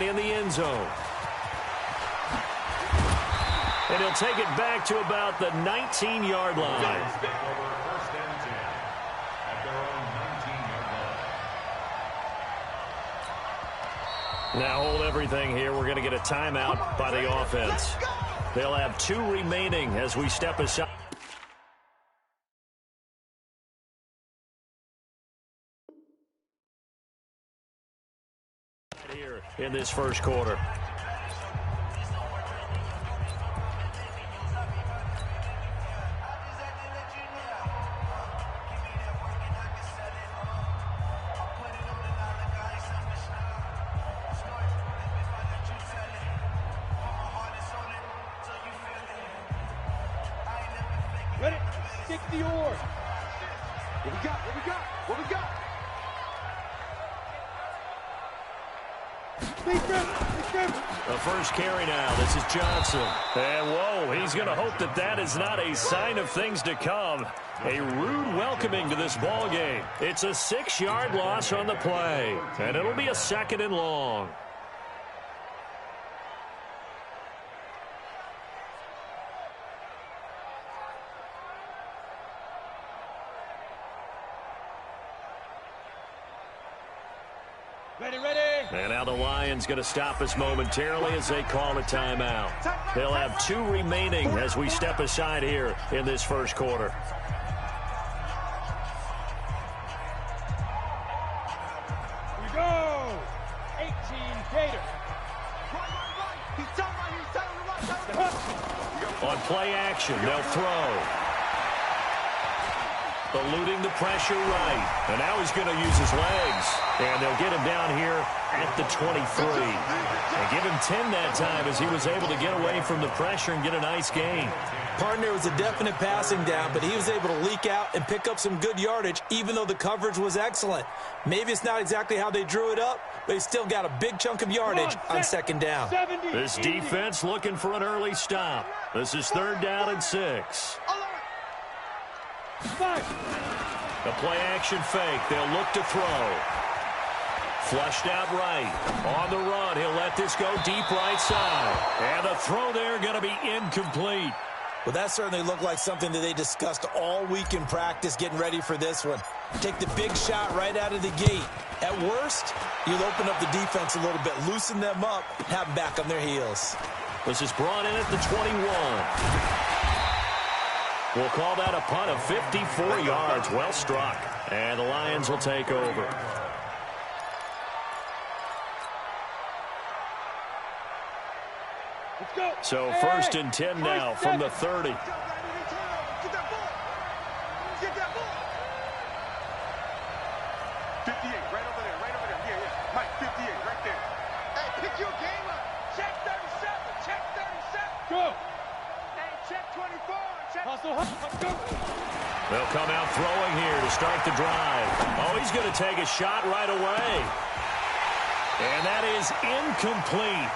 in the end zone. And he'll take it back to about the 19-yard line. Now hold everything here. We're going to get a timeout by the offense. They'll have 2 remaining as we step aside. Here in this first quarter. Ready? Kick the oar. What we got? What we got? What we got? The first carry now. This is Johnson. And, whoa, he's going to hope that that is not a sign of things to come. A rude welcoming to this ball game. It's a 6-yard loss on the play. And it'll be a 2nd and long. Ready, ready. And now the Lions going to stop us momentarily as they call a timeout. They'll have 2 remaining as we step aside here in this first quarter. We go. 18 Gator. On play action, they'll throw. Eluding the pressure right. And now he's going to use his legs. And they'll get him down here at the 23. And give him 10 that time as he was able to get away from the pressure and get a nice gain. Partner was a definite passing down, but he was able to leak out and pick up some good yardage, even though the coverage was excellent. Maybe it's not exactly how they drew it up, but he still got a big chunk of yardage on 2nd down. This defense looking for an early stop. This is 3rd down and 6. The play action fake. They'll look to throw. Flushed out right. On the run, he'll let this go deep right side. And the throw there going to be incomplete. Well, that certainly looked like something that they discussed all week in practice getting ready for this one. Take the big shot right out of the gate. At worst, you'll open up the defense a little bit, loosen them up, have them back on their heels. This is brought in at the 21. We'll call that a punt of 54 yards. Well struck. And the Lions will take over. So 1st and 10 now from the 30. Get that ball. Get that ball. 58, right over there, right over there. Yeah, yeah. Mike, 58, right there. Hey, pick your game up. Check 37, check 37. Go. Hey, check 24. Check. Hustle, go. They'll come out throwing here to start the drive. Oh, he's going to take a shot right away. And that is incomplete.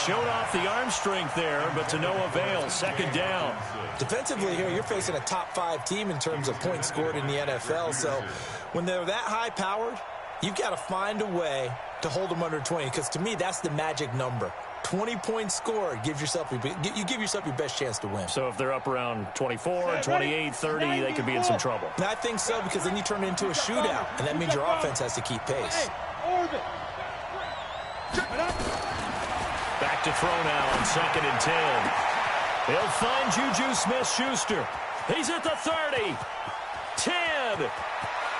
Showed off the arm strength there, but to no avail. 2nd down. Defensively here, you're facing a top 5 team in terms of points scored in the NFL. So when they're that high-powered, you've got to find a way to hold them under 20. Because to me, that's the magic number. 20 points scored. You give yourself your best chance to win. So if they're up around 24, 28, 30, they could be in some trouble. And I think so, because then you turn it into a shootout, and that means your offense has to keep pace. Back to throw now on 2nd and 10. They'll find Juju Smith-Schuster. He's at the 30. 10.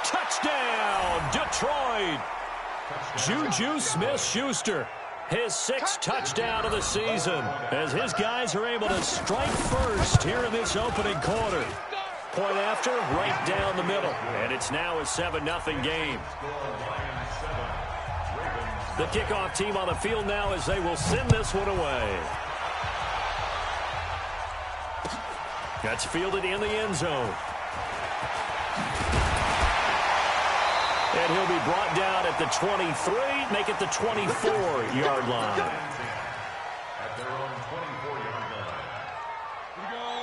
Touchdown, Detroit. Juju Smith-Schuster. His 6th touchdown of the season as his guys are able to strike first here in this opening quarter. Point after, right down the middle. And it's now a 7-0 game. The kickoff team on the field now as they will send this one away. That's fielded in the end zone. And he'll be brought down at the 23, make it the 24-yard line.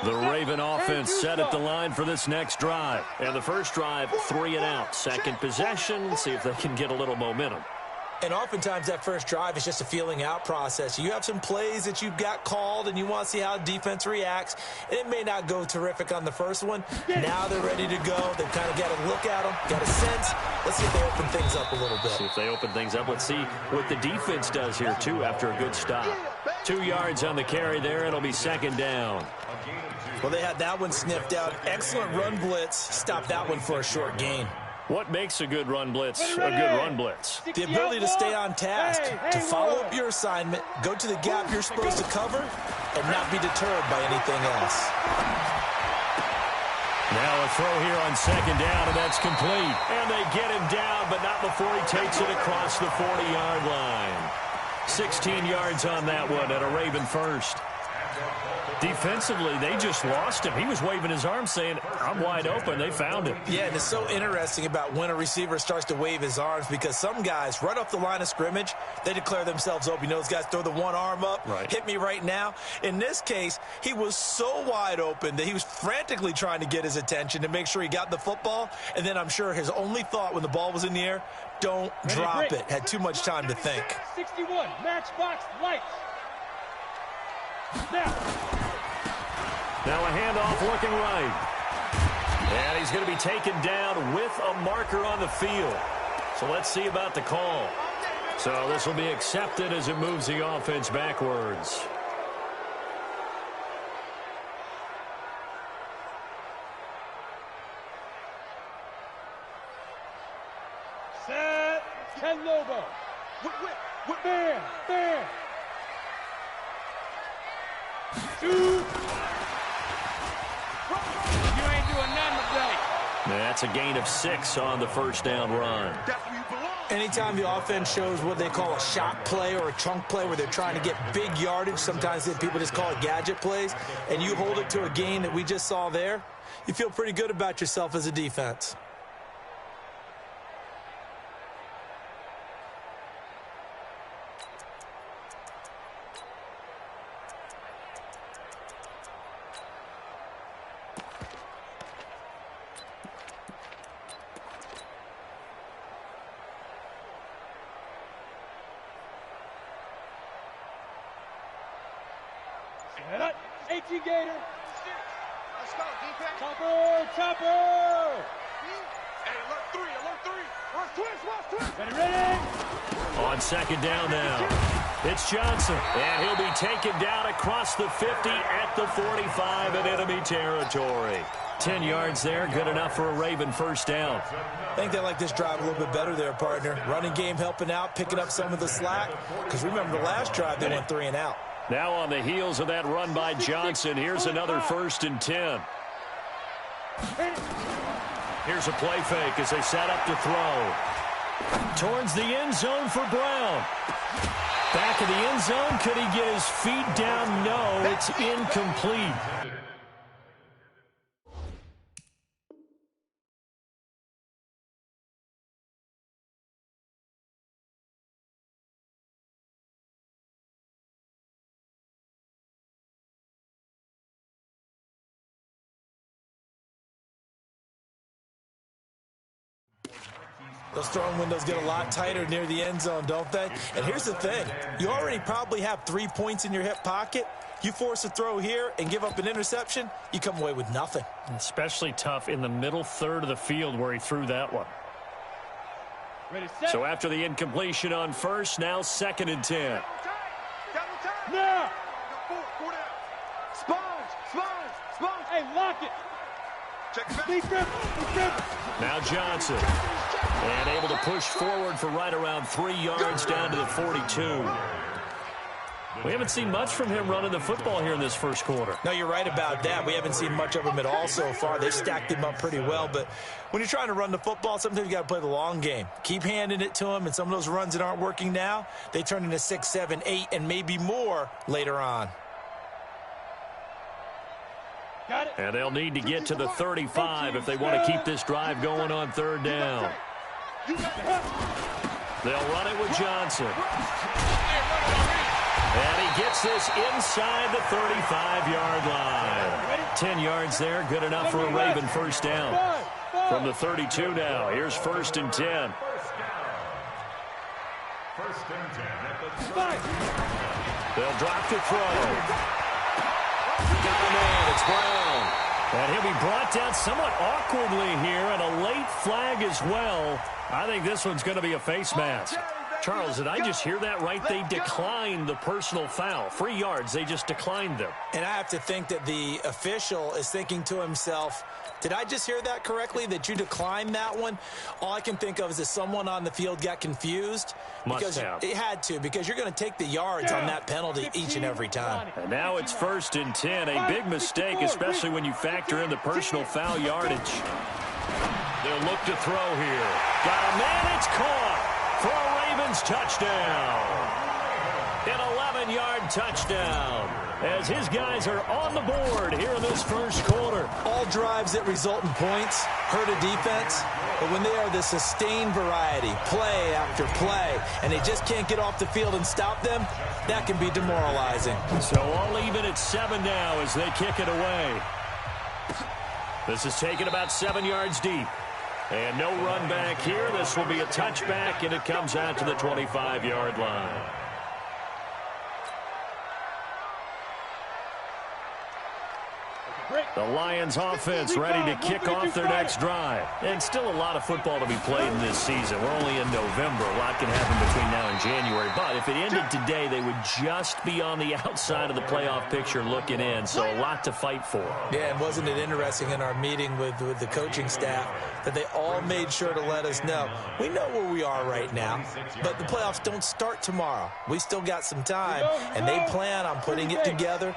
The Raven offense set at the line for this next drive. And the first drive, 3 and out. Second possession, see if they can get a little momentum. And oftentimes that first drive is just a feeling out process. You have some plays that you've got called and you want to see how defense reacts. And it may not go terrific on the first one. Now they're ready to go. They've kind of got to look at them, got a sense. Let's see if they open things up a little bit. See if they open things up. Let's see what the defense does here, too, after a good stop. 2 yards on the carry there. It'll be second down. Well, they had that one sniffed out. Excellent run blitz. Stopped that one for a short gain. What makes a good run blitz a good run blitz? The ability to stay on task, to follow up your assignment, go to the gap you're supposed to cover, and not be deterred by anything else. Now a throw here on second down, and that's complete. And they get him down, but not before he takes it across the 40-yard line. 16 yards on that one at a Raven first. Defensively, they just lost him. He was waving his arm saying, I'm wide open. They found him. Yeah, and it's so interesting about when a receiver starts to wave his arms because some guys, right off the line of scrimmage, they declare themselves open. You know, those guys throw the one arm up, hit me right now. In this case, he was so wide open that he was frantically trying to get his attention to make sure he got the football. And then I'm sure his only thought when the ball was in the air, don't drop it. Had too much time to think. 61, matchbox lights. Now a handoff looking right. And he's going to be taken down with a marker on the field. So let's see about the call. So this will be accepted as it moves the offense backwards. Set. Ken Lobo. Whip. Bam. Shoot. You ain't doing nothing today. That's a gain of 6 on the first down run. Anytime the offense shows what they call a shot play or a chunk play where they're trying to get big yardage, sometimes people just call it gadget plays, and you hold it to a gain that we just saw there, you feel pretty good about yourself as a defense. Gator. Let's go, defense. Chopper. Hey, alert three. Ready. On second down now, it's Johnson. And he'll be taken down across the 50 at the 45 in enemy territory. 10 yards there, good enough for a Raven first down. I think they like this drive a little bit better there, partner. Running game helping out, picking up some of the slack. Because remember the last drive, they went 3 and out. Now on the heels of that run by Johnson, here's another 1st and 10. Here's a play fake as they set up to throw. Towards the end zone for Brown. Back of the end zone. Could he get his feet down? No, it's incomplete. Those throwing windows get a lot tighter near the end zone, don't they? And here's the thing. You already probably have 3 points in your hip pocket. You force a throw here and give up an interception, you come away with nothing. Especially tough in the middle third of the field where he threw that one. Ready, set. So after the incompletion on first, now 2nd and 10. Now. Sponge. Hey, lock it. Now Johnson. And able to push forward for right around 3 yards down to the 42. We haven't seen much from him running the football here in this first quarter. No, you're right about that. We haven't seen much of him at all so far. They've stacked him up pretty well. But when you're trying to run the football, sometimes you got to play the long game. Keep handing it to him, and some of those runs that aren't working now, they turn into 6, 7, 8, and maybe more later on. Got it. And they'll need to get to the 35 if they want to keep this drive going on 3rd down. They'll run it with Johnson. And he gets this inside the 35-yard line. 10 yards there, good enough for a Raven first down. From the 32 now, here's 1st and 10. They'll drop to throw. Got a man. It's Brown. And he'll be brought down somewhat awkwardly here, and a late flag as well. I think this one's going to be a face mask. Charles, did I just hear that right? They declined the personal foul. 3 yards, they just declined them. And I have to think that the official is thinking to himself, did I just hear that correctly, that you declined that one? All I can think of is that someone on the field got confused. Because it had to, because you're going to take the yards on that penalty each and every time. And now it's 1st and 10. A big mistake, especially when you factor in the personal foul yardage. They'll look to throw here. Got a man, it's caught for a Ravens touchdown. An 11-yard touchdown as his guys are on the board here in this first quarter. All drives that result in points hurt a defense, but when they are the sustained variety, play after play, and they just can't get off the field and stop them, that can be demoralizing. So all even at 7 now as they kick it away. This is taken about 7 yards deep. And no run back here. This will be a touchback, and it comes out to the 25-yard line. The Lions offense ready to kick off their next drive. And still a lot of football to be played in this season. We're only in November. A lot can happen between now and January. But if it ended today, they would just be on the outside of the playoff picture looking in. So a lot to fight for. Yeah, and wasn't it interesting in our meeting with the coaching staff that they all made sure to let us know, we know where we are right now, but the playoffs don't start tomorrow. We still got some time, and they plan on putting it together,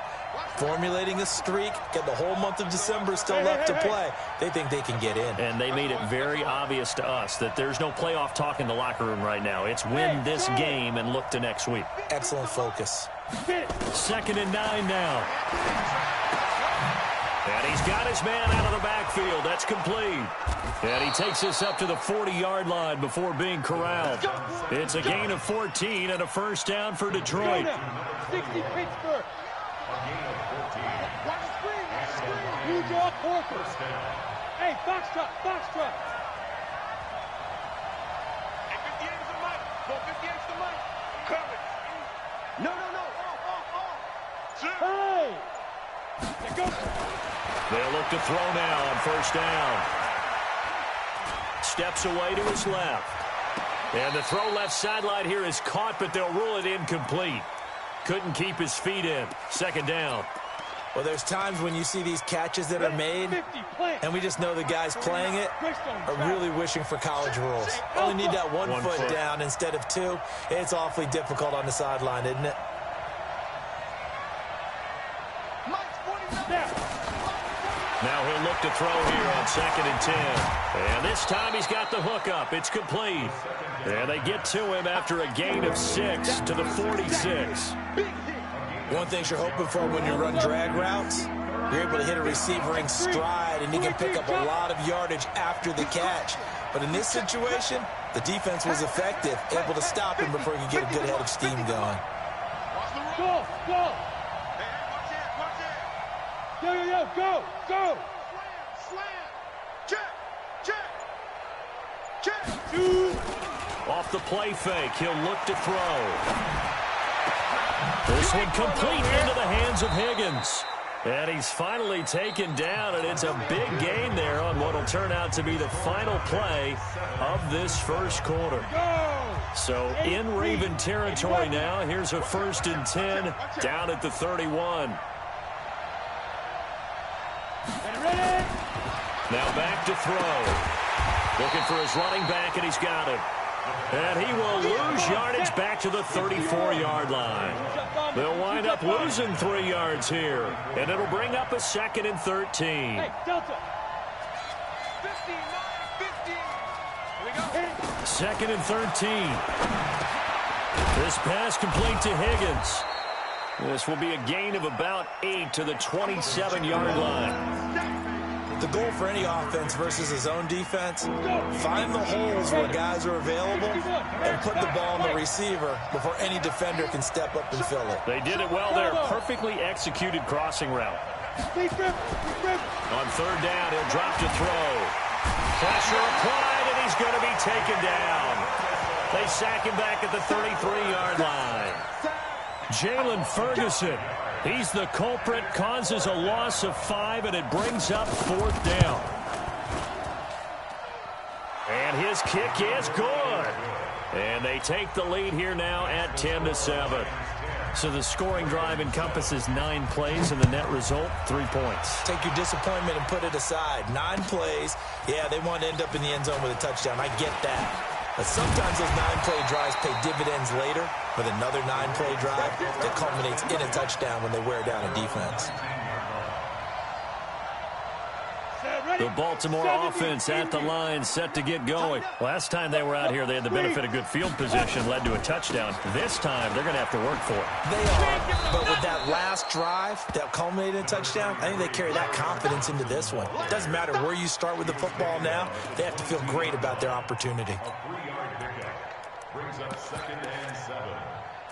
formulating a streak, get the whole month of December still left to play. They think they can get in. And they made it very obvious to us that there's no playoff talk in the locker room right now. It's win this game and look to next week. Excellent focus. 2nd and 9 now. And he's got his man out of the backfield. That's complete. And he takes us up to the 40-yard line before being corralled. It's a gain of 14 and a first down for Detroit. 60 Pittsburgh. You draw Porter. Hey, foxtrot, foxtrot. Hey, 58's the mic. 58's the mic. Coverage. No. Hey. There goes. They'll look to throw now on first down. Steps away to his left. And the throw left sideline here is caught, but they'll rule it incomplete. Couldn't keep his feet in. 2nd down. Well, there's times when you see these catches that are made, and we just know the guys playing it are really wishing for college rules. Only need that one foot down instead of 2. It's awfully difficult on the sideline, isn't it? Now he'll look to throw here on 2nd and 10. And this time he's got the hook up. It's complete. And they get to him after a gain of 6 to the 46. One thing you're hoping for when you run drag routes, you're able to hit a receiver in stride, and you can pick up a lot of yardage after the catch. But in this situation, the defense was effective, able to stop him before he could get a good head of steam going. Go. Go. Slam. Check. Off the play fake, he'll look to throw. This one complete into the hands of Higgins. And he's finally taken down, and it's a big gain there on what will turn out to be the final play of this first quarter. So in Raven territory now, here's a 1st and 10 down at the 31. Now back to throw. Looking for his running back, and he's got him. And he will lose yardage back to the 34-yard line. They'll wind up losing 3 yards here. And it'll bring up a 2nd and 13. Hey, Delta. 15. Here we go. 2nd and 13. This pass complete to Higgins. This will be a gain of about 8 to the 27-yard line. The goal for any offense versus his own defense, find the holes where guys are available and put the ball on the receiver before any defender can step up and fill it. They did it well there. Perfectly executed crossing route. On 3rd down, he'll drop to throw. Pressure applied, and he's going to be taken down. They sack him back at the 33-yard line. Jalen Ferguson, he's the culprit, causes a loss of 5, and it brings up 4th down. And his kick is good. And they take the lead here now at 10-7. So the scoring drive encompasses 9 plays, and the net result, 3 points. Take your disappointment and put it aside. 9 plays. Yeah, they want to end up in the end zone with a touchdown. I get that. But sometimes those 9-play drives pay dividends later with another 9-play drive that culminates in a touchdown when they wear down a defense. The Baltimore offense at the line, set to get going. Last time they were out here, they had the benefit of good field position, led to a touchdown. This time, they're going to have to work for it. They are, but with that last drive that culminated in a touchdown, I think they carry that confidence into this one. It doesn't matter where you start with the football now. They have to feel great about their opportunity. A 3-yard pickup brings up 2nd and 7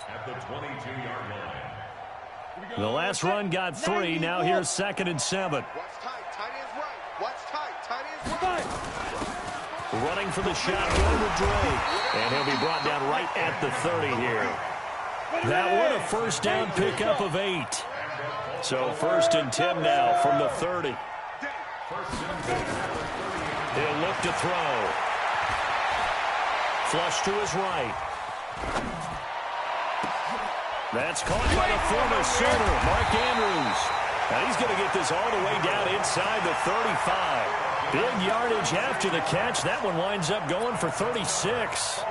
at the 22-yard line. The last run got 3. Now here's 2nd and 7. Running for the shotgun with Drake. And he'll be brought down right at the 30 here. That one a first down pickup of 8. So 1st and 10 now from the 30. He'll look to throw. Flush to his right. That's caught by the former Sooner, Mark Andrews. And he's going to get this all the way down inside the 35. Big yardage after the catch. That one winds up going for 36.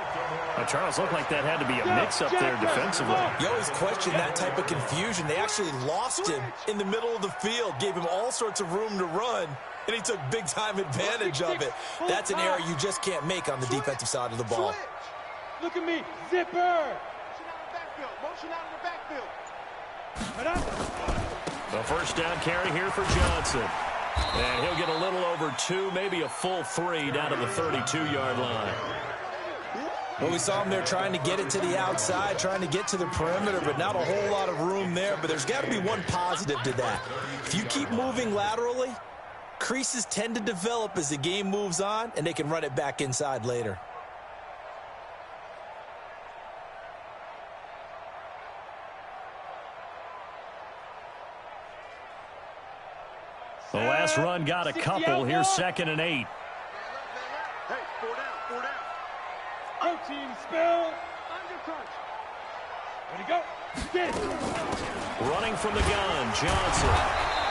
Now, Charles, looked like that had to be a mix-up there defensively. You always question that type of confusion. They actually lost him in the middle of the field, gave him all sorts of room to run, and he took big-time advantage of it. That's an error you just can't make on the defensive side of the ball. Look at me, zipper. Motion out in the backfield. The first down carry here for Johnson. And he'll get a little over 2, maybe a full 3 down to the 32-yard line. Well, we saw him there trying to get it to the outside, trying to get to the perimeter, but not a whole lot of room there. But there's got to be one positive to that. If you keep moving laterally, creases tend to develop as the game moves on, and they can run it back inside later. The last run got a couple. Here's 2nd and 8. Hey, 4 down. Team spell. Under crunch. Ready to go. Get it. Running from the gun, Johnson.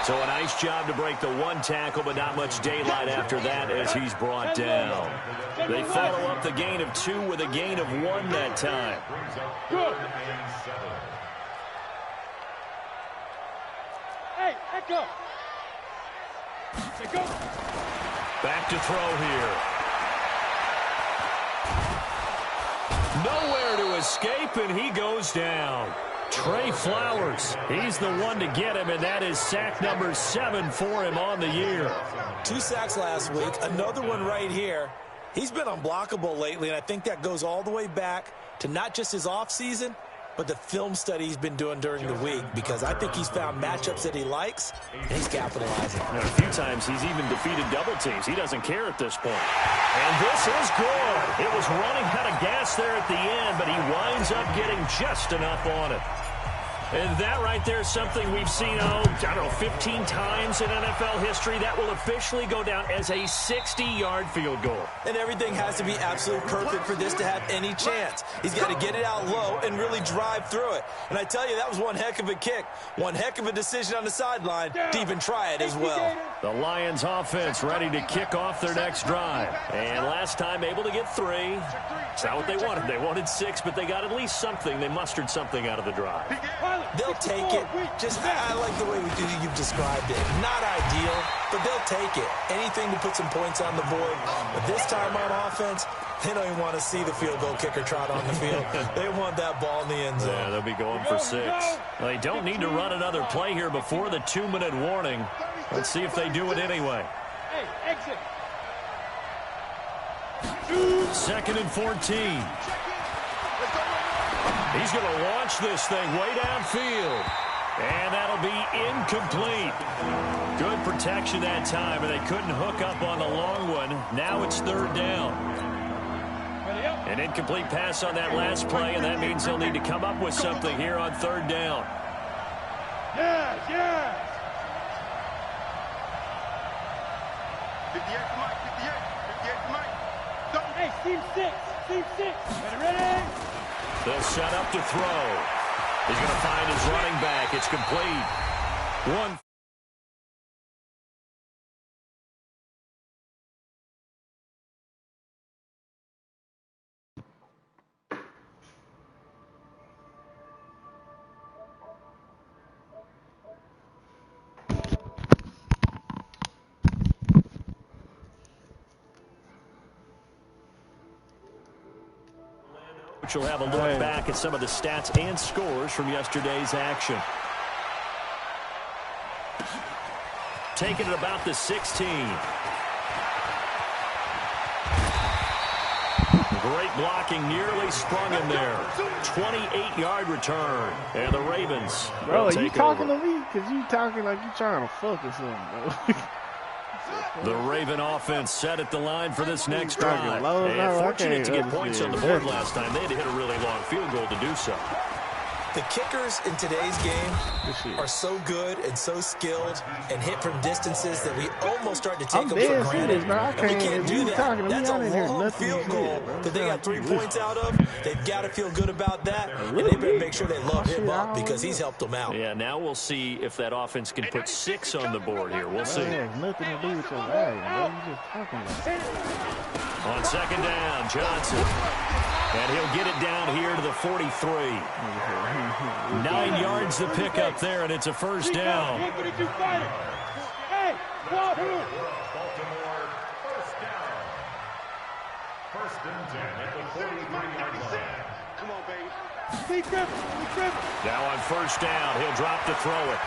So a nice job to break the 1 tackle, but not much daylight after that as he's brought down. They follow up the gain of 2 with a gain of 1 that time. Good. Hey, echo. Go. Back to throw here. Nowhere to escape, and he goes down. Trey Flowers, he's the one to get him, and that is sack number 7 for him on the year. 2 sacks last week, another one right here. He's been unblockable lately, and I think that goes all the way back to not just his offseason, but the film study he's been doing during the week, because I think he's found matchups that he likes, and he's capitalizing. And a few times he's even defeated double teams. He doesn't care at this point. And this is good. It was running out of gas there at the end, but he winds up getting just enough on it. And that right there is something we've seen, 15 times in NFL history. That will officially go down as a 60-yard field goal. And everything has to be absolutely perfect for this to have any chance. He's got to get it out low and really drive through it. And I tell you, that was one heck of a kick. One heck of a decision on the sideline to even try it as well. The Lions offense ready to kick off their next drive. And last time able to get 3. It's not what they wanted. They wanted 6, but they got at least something. They mustered something out of the drive. They'll take it. I like the way you've described it. Not ideal, but they'll take it. Anything to put some points on the board. But this time on offense, they don't even want to see the field goal kicker trot on the field. They want that ball in the end zone. Yeah, they'll be going for 6. Well, they don't need to run another play here before the 2-minute warning. Let's see if they do it anyway. Hey, exit. 2nd and 14. He's going to launch this thing way downfield. And that'll be incomplete. Good protection that time, and they couldn't hook up on the long one. Now it's 3rd down. Ready up. An incomplete pass on that last play, and that means they'll need to come up with something here on third down. Yes, yes. 58 to Mike, 58 to Mike. Hey, Steve 6. Ready? They'll set up to throw. He's going to find his running back. It's complete. One. We'll have a look back at some of the stats and scores from yesterday's action. Taking it about the 16. Great blocking, nearly sprung him there. 28-yard return. And the Ravens. Bro, are you talking to me? Because you talking like you trying to fuck or something, bro. The Raven offense set at the line for this next drive. And fortunate to get points on the board last time. They had to hit a really long field goal to do so. The kickers in today's game are so good and so skilled and hit from distances that we almost start to take them for granted. And we can't do that. That's a long field goal that they got 3 points out of. They've got to feel good about that, and they better make sure they load him up because he's helped them out. Yeah, now we'll see if that offense can put 6 on the board here. We'll see. Nothing to do with your leg. You just talking about. On second down, Johnson. And he'll get it down here to the 43. 9 yards to pick up there, and it's a first down. Hey, Baltimore, first down. First and 10 at the 43-yard line. come on, baby. Be Griffin. Now on first down, he'll drop to throw it.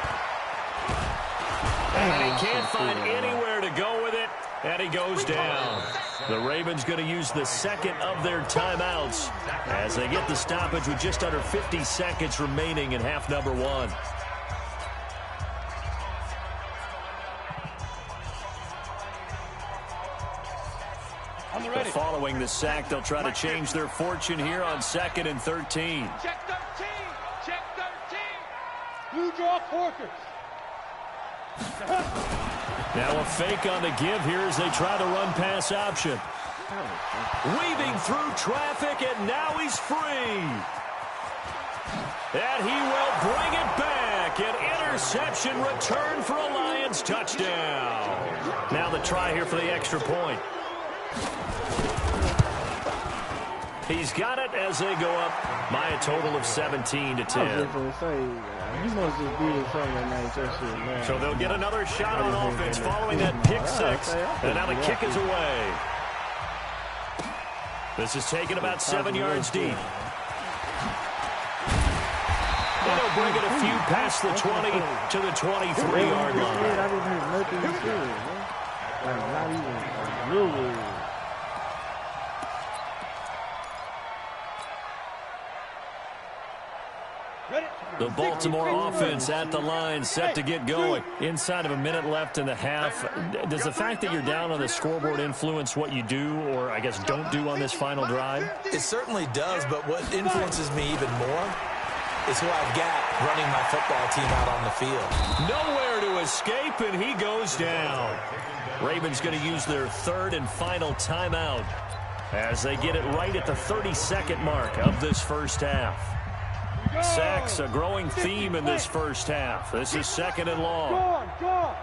And he can't find anywhere to go with it, and he goes down. The Ravens going to use the second of their timeouts as they get the stoppage with just under 50 seconds remaining in half number 1. Following the sack, they'll try to change their fortune here on 2nd and 13. Check 13. Check 13. Blue draw Porkers. Now a fake on the give here as they try the run-pass option. Weaving through traffic, and now he's free. And he will bring it back. An interception return for a Lions touchdown. Now the try here for the extra point. He's got it as they go up by a total of 17 to 10. So they'll get another shot on offense following that pick 6. And now the kick is away. This is taken about 7 yards deep. They'll bring it a few past the 20 to the 23-yard line. I didn't hear nothing you said, man. Like, not even a little word. The Baltimore offense at the line, set to get going. Inside of a minute left in the half. Does the fact that you're down on the scoreboard influence what you do, or I guess don't do on this final drive? It certainly does, but what influences me even more is who I've got running my football team out on the field. Nowhere to escape, and he goes down. Ravens going to use their third and final timeout as they get it right at the 32nd mark of this first half. Sacks, a growing theme in this first half. This is 2nd and long. Go on.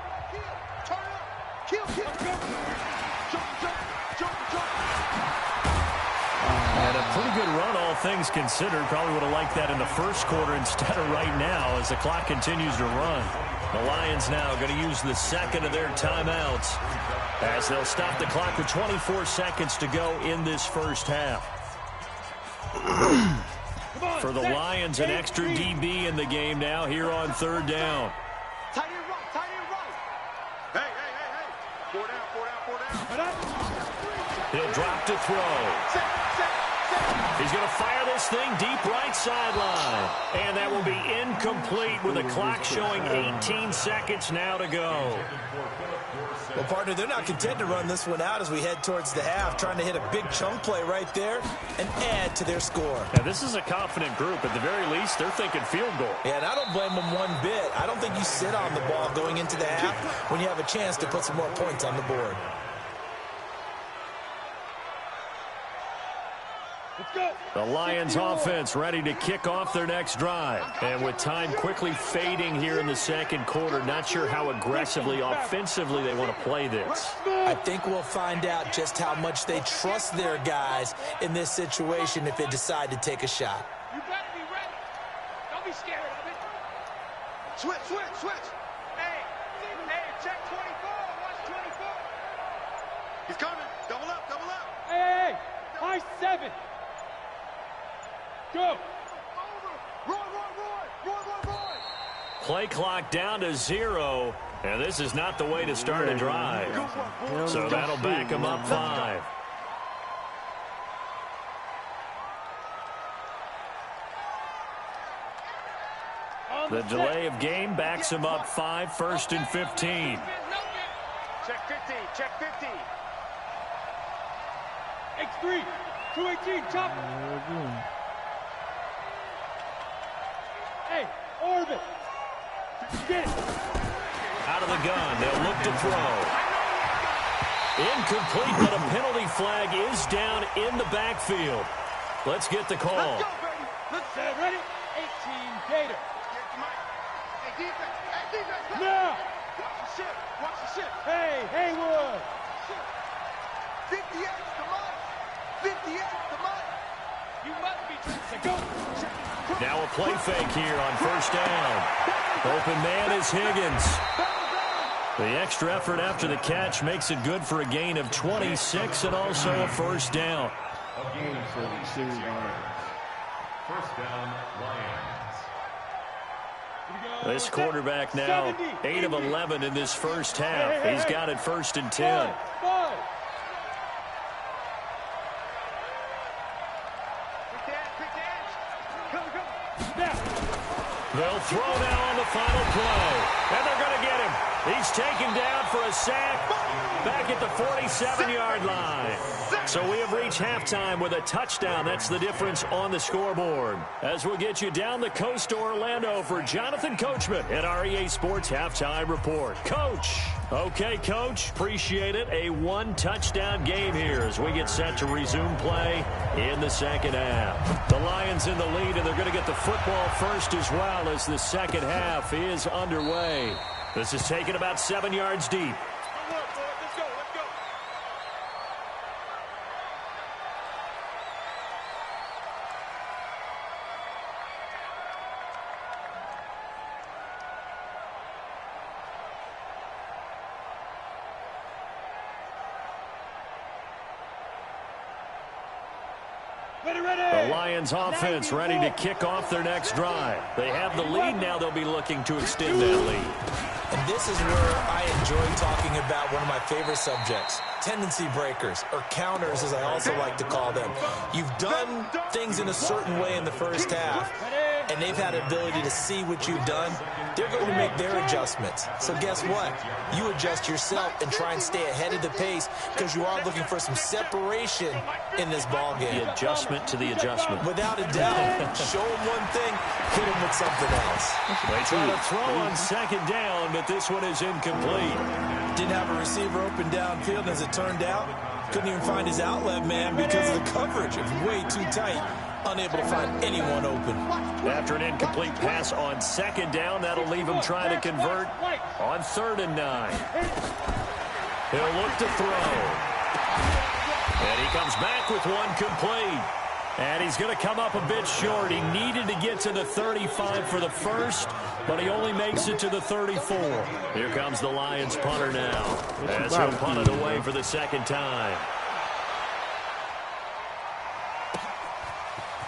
And a pretty good run, all things considered. Probably would have liked that in the first quarter instead of right now as the clock continues to run. The Lions now going to use the second of their timeouts as they'll stop the clock with 24 seconds to go in this first half. For the Lions, an extra DB in the game now here on third down. Tight end right. Hey. 4 down. He'll drop to throw. He's going to fire this thing deep right sideline. And that will be incomplete with the clock showing 18 seconds now to go. Well, partner, they're not content to run this one out as we head towards the half, trying to hit a big chunk play right there and add to their score. Now, this is a confident group. At the very least, they're thinking field goal. Yeah, and I don't blame them one bit. I don't think you sit on the ball going into the half when you have a chance to put some more points on the board. The Lions offense ready to kick off their next drive. And with time quickly fading here in the second quarter, not sure how aggressively, offensively they want to play this. I think we'll find out just how much they trust their guys in this situation if they decide to take a shot. You better be ready. Don't be scared of it. Switch. Hey, check 24. Watch 24. He's coming. Double up. Hey, high 7. Go. Roy. Play clock down to 0, and this is not the way to start a drive. So that'll back them up 5. The delay of game backs them up 5, 1st and 15. Check 50. X3, 218, chop. Hey, orbit. Get it. Out of the gun, they'll look to throw. Incomplete, but a penalty flag is down in the backfield. Let's get the call. Let's go, baby. Let's set ready. 18 Gator. Hey, defense. Now. Watch the ship. Hey, Haywood. 58 the money. You must be trying to go. Now a play fake here on 1st down. Open man is Higgins. The extra effort after the catch makes it good for a gain of 26 and also a 1st down. First down, Lions. This quarterback now 8 of 11 in this first half. He's got it 1st and 10. They'll throw now on the final play. And they're going to get him. He's taken down for a sack back at the 47-yard line. So we have reached halftime with a touchdown. That's the difference on the scoreboard. As we'll get you down the coast to Orlando for Jonathan Coachman at our EA Sports Halftime Report. Coach. Okay, Coach. Appreciate it. A 1-touchdown game here as we get set to resume play in the second half. The Lions in the lead, and they're going to get the football first as well as the second half is underway. This is taken about 7 yards deep. Let's go. The Lions offense ready to kick off their next drive. They have the lead now. They'll be looking to extend that lead. And this is where I enjoy talking about one of my favorite subjects, tendency breakers, or counters as I also like to call them. You've done things in a certain way in the first half, and they've had the ability to see what you've done. They're going to make their adjustments. So guess what? You adjust yourself and try and stay ahead of the pace because you are looking for some separation in this ball game. The adjustment to the adjustment. Without a doubt. Show them one thing, hit them with something else. They try to throw on second down, but this one is incomplete. Didn't have a receiver open downfield, and as it turned out, couldn't even find his outlet man because of the coverage. It was way too tight. Unable to find anyone open. After an incomplete pass on second down, that'll leave him trying to convert on 3rd and 9. He'll look to throw. And he comes back with one complete. And he's going to come up a bit short. He needed to get to the 35 for the first, but he only makes it to the 34. Here comes the Lions punter now, as he'll punt it away for the second time.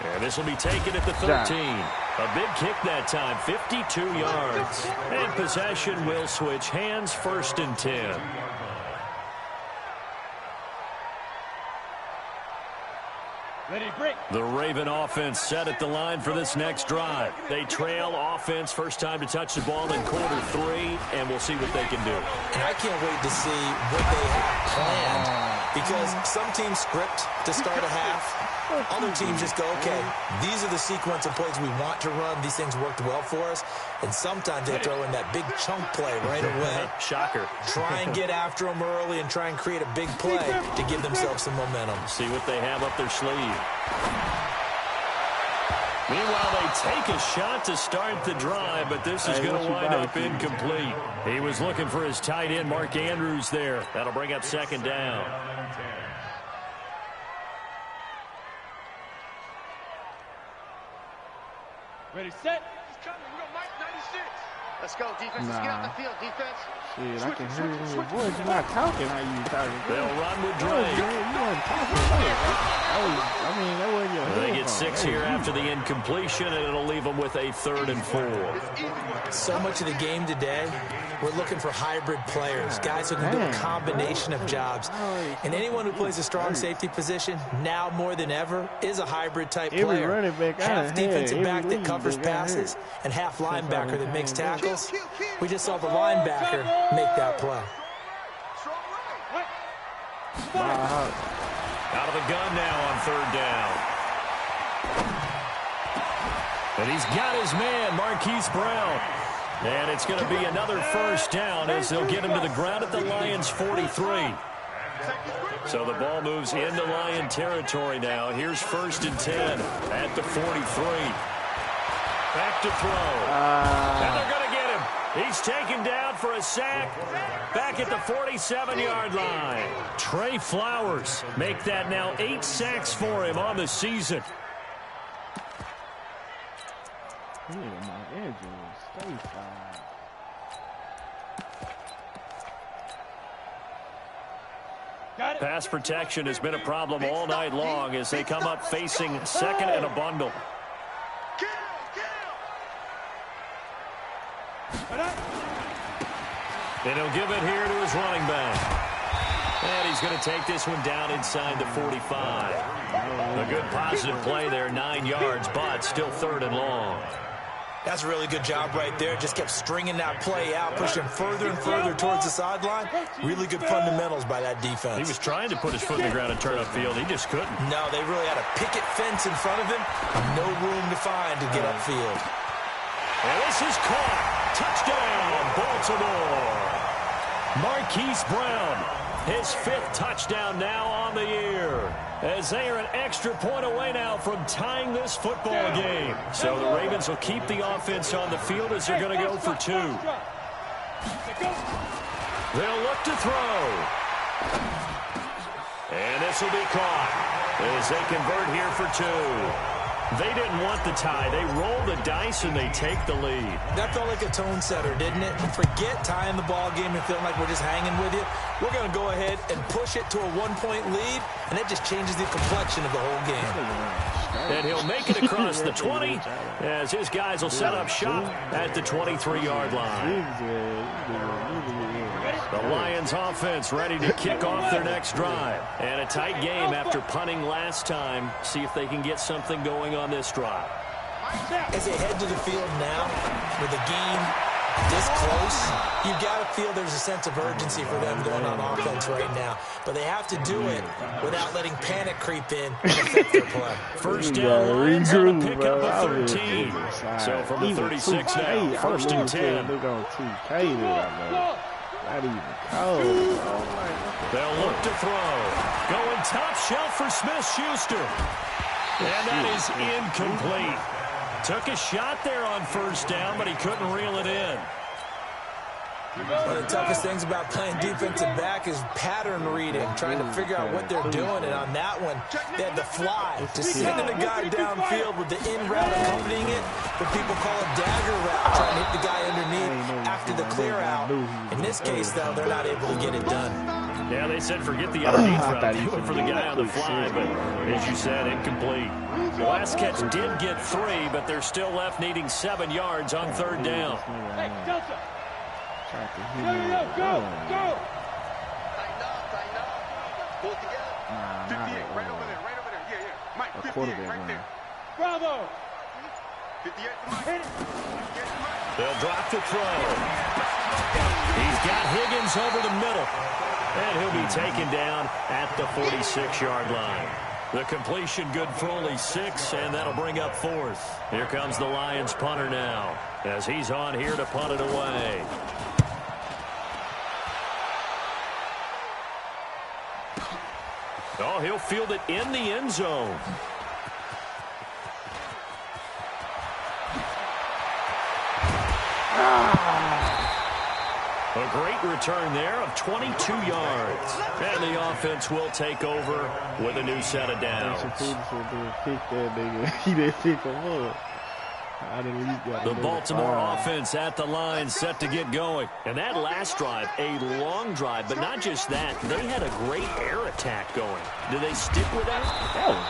And this will be taken at the 13. A big kick that time, 52 yards. And possession will switch hands, 1st and 10. The Raven offense set at the line for this next drive. They trail offense, first time to touch the ball in quarter 3, and we'll see what they can do. And I can't wait to see what they have planned, because some teams script to start a half. Other teams just go, okay, these are the sequence of plays we want to run. These things worked well for us. And sometimes they throw in that big chunk play right away. Shocker. Try and get after them early and try and create a big play to give themselves some momentum. See what they have up their sleeve. Meanwhile, they take a shot to start the drive, but this is going to wind up incomplete. He was looking for his tight end, Mark Andrews, there. That'll bring up second down. Ready, set. He's coming. We got Mike 96. Let's go, defense. Let's get out the field, defense. Shit, I can hear it in your voice. You're not talking how you talking. They'll run with You Drake. weren't talking. That wasn't your They get headphone. 6 here after the incompletion, and it'll leave them with a 3rd and 4. So much of the game today, we're looking for hybrid players, guys who can do a combination of jobs. And anyone who plays a strong safety position, now more than ever, is a hybrid-type Every player. running back Half defensive back that lead covers they got passes, here. and half linebacker that makes tackles. We just saw the linebacker make that play. Out of the gun now on 3rd down. And he's got his man, Marquise Brown. And it's going to be another first down as they'll get him to the ground at the Lions' 43. So the ball moves into Lion territory now. Here's 1st and 10 at the 43. Back to throw. And they're going to get him. He's taken down for a sack back at the 47-yard line. Trey Flowers make that now 8 sacks for him on the season. Pass protection has been a problem all night long as they come up facing 2nd and a bundle. And he'll give it here to his running back. And he's going to take this one down inside the 45. A good positive play there, 9 yards, but still 3rd and long. That's a really good job right there. Just kept stringing that play out, pushing further and further towards the sideline. Really good fundamentals by that defense. He was trying to put his foot in the ground and turn upfield. He just couldn't. No, they really had a picket fence in front of him. No room to find to get upfield. And this is caught. Touchdown, Baltimore. Marquise Brown, his 5th touchdown now on the year, as they are an extra point away now from tying this football game. So the Ravens will keep the offense on the field as they're going to go for 2. They'll look to throw. And this will be caught as they convert here for 2. They didn't want the tie. They roll the dice and they take the lead. That felt like a tone setter, didn't it? Forget tying the ball game and feeling like we're just hanging with you. We're going to go ahead and push it to a 1-point lead, and it just changes the complexion of the whole game. And he'll make it across the 20 as his guys will set up shop at the 23-yard line. The Lions offense ready to kick off their next drive. And a tight game after punting last time. See if they can get something going on this drive. As they head to the field now, with the game this close, you've got to feel there's a sense of urgency for them going on offense right now. But they have to do it without letting panic creep in and affect their play. First down, Lions on a pickup of 13. So from the 36 now, 1st and 10. Not even cold. They'll look to throw. Going top shelf for Smith-Schuster. And that is incomplete. Took a shot there on 1st down, but he couldn't reel it in. One of the toughest things about playing defensive back is pattern reading, trying to figure out what they're doing. And on that one, they had the fly, just sending the guy downfield with the in route accompanying it. What people call a dagger route, trying to hit the guy underneath after the clear out. In this case, though, they're not able to get it done. Yeah, they said forget the underneath route. They went for the guy on the fly, but as you said, incomplete. The last catch did get 3, but they're still left needing 7 yards on 3rd down. Hey, Delta. Go. Tighten up. Pull it together. 58, right over there. Yeah. Mike, A quarterback run. Bravo. They'll drop the throw. He's got Higgins over the middle. And he'll be taken down at the 46-yard line. The completion good for only 6, and that'll bring up 4th. Here comes the Lions punter now, as he's on here to punt it away. Oh, he'll field it in the end zone. A great return there of 22 yards. And the offense will take over with a new set of downs. He didn't pick him up. The Baltimore offense at the line, set to get going. And that last drive, a long drive, but not just that. They had a great air attack going. Do they stick with that?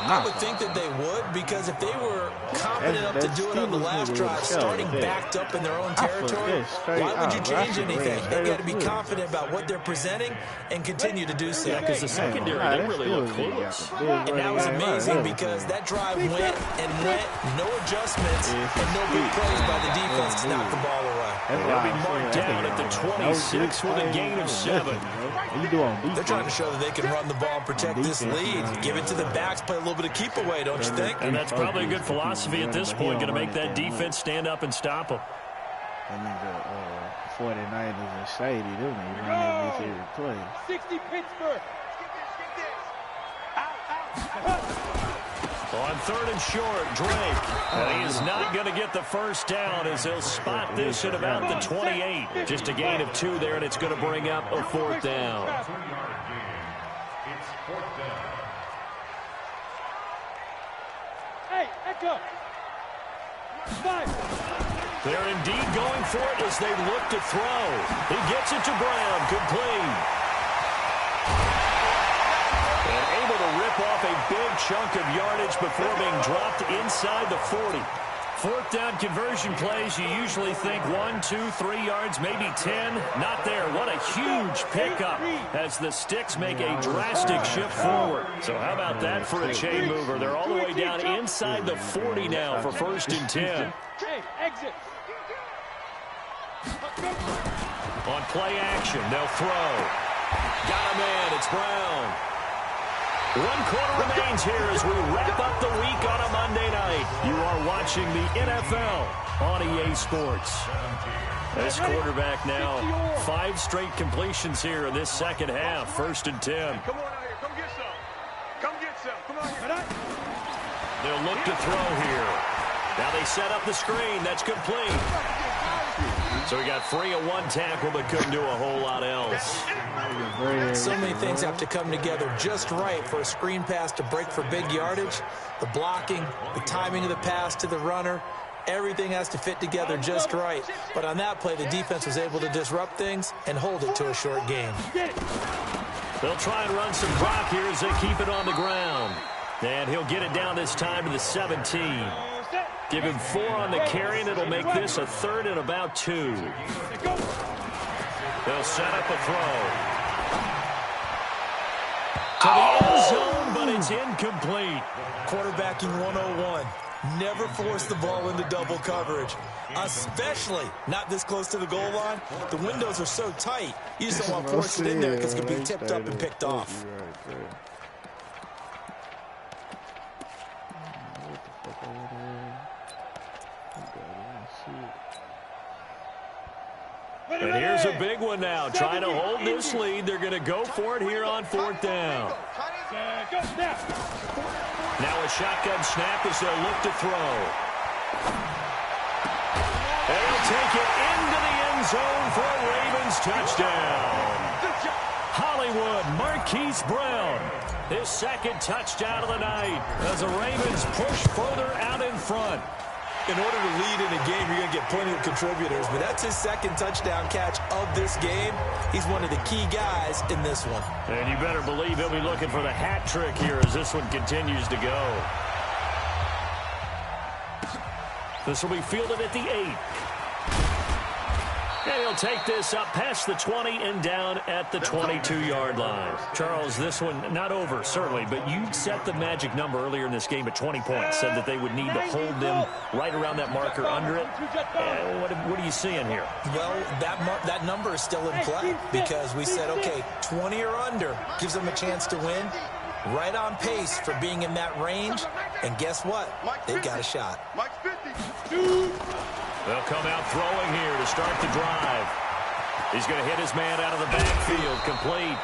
I would think that they would, because if they were confident enough to do it on the last drive, starting backed up in their own territory, why would you change anything? They got to be confident about what they're presenting and continue to do so. Yeah, because the secondary didn't really look close. And that was amazing because that drive went and went, no adjustments, and no big plays by the defense to knock the ball away. They'll be marked down at the 26 with a gain of 7. They're trying to show that they can run the ball and protect this lead. Give it to the backs, play a little bit of keep away, don't you think? And that's probably a good philosophy at this point, going to make that defense stand up and stop them. I mean, the 49ers are shady. They don't even run every play. 60 Pittsburgh. On 3rd and short, Drake. And he is not going to get the first down as he'll spot this at about the 28. Just a gain of 2 there, and it's going to bring up a 4th down. It's 4th down. Hey, Echo. 5. They're indeed going for it as they look to throw. He gets it to Brown, complete. And able to rip off a big chunk of yardage before being dropped inside the 40. 4th down conversion plays, you usually think 1, 2, 3 yards, maybe 10. Not there. What a huge pickup as the Sticks make a drastic shift forward. So how about that for a chain mover? They're all the way down inside the 40 now for 1st and 10. Hey, exit. On play action, they'll throw. Got a man, it's Brown. 1 quarter remains here as we wrap up the week on a Monday night. You are watching the NFL on EA Sports. This quarterback now, 5 straight completions here in this second half. 1st and 10. Come on out here. Come get some. Come get some. Come on here. They'll look to throw here. Now they set up the screen. That's complete. So we got 3 on 1 tackle, but couldn't do a whole lot else. So many things have to come together just right for a screen pass to break for big yardage. The blocking, the timing of the pass to the runner, everything has to fit together just right. But on that play, the defense was able to disrupt things and hold it to a short game. They'll try and run some clock here as they keep it on the ground. And he'll get it down this time to the 17. Give him 4 on the carry, and it'll make this a 3rd and about 2. They'll set up a throw. To the end zone, but it's incomplete. Quarterbacking 101. Never force the ball into double coverage, especially not this close to the goal line. The windows are so tight, you just don't want to force it in there because it could be tipped up and picked off. And here's a big one now. Trying to hold this lead. They're going to go for it here on 4th down. Now a shotgun snap as they'll look to throw. And he'll take it into the end zone for a Ravens touchdown. Hollywood Marquise Brown. His 2nd touchdown of the night as the Ravens push further out in front. In order to lead in a game, you're going to get plenty of contributors, but that's his 2nd touchdown catch of this game. He's one of the key guys in this one. And you better believe he'll be looking for the hat trick here as this one continues to go. This will be fielded at the 8. And they'll take this up past the 20 and down at the 22-yard line. Charles, this one not over, certainly, but you set the magic number earlier in this game at 20 points, said that they would need to hold them right around that marker under it. What are you seeing here? Well, that number is still in play because we said, okay, 20 or under gives them a chance to win. Right on pace for being in that range. And guess what? They've got a shot. They'll come out throwing here to start the drive. He's going to hit his man out of the backfield, complete.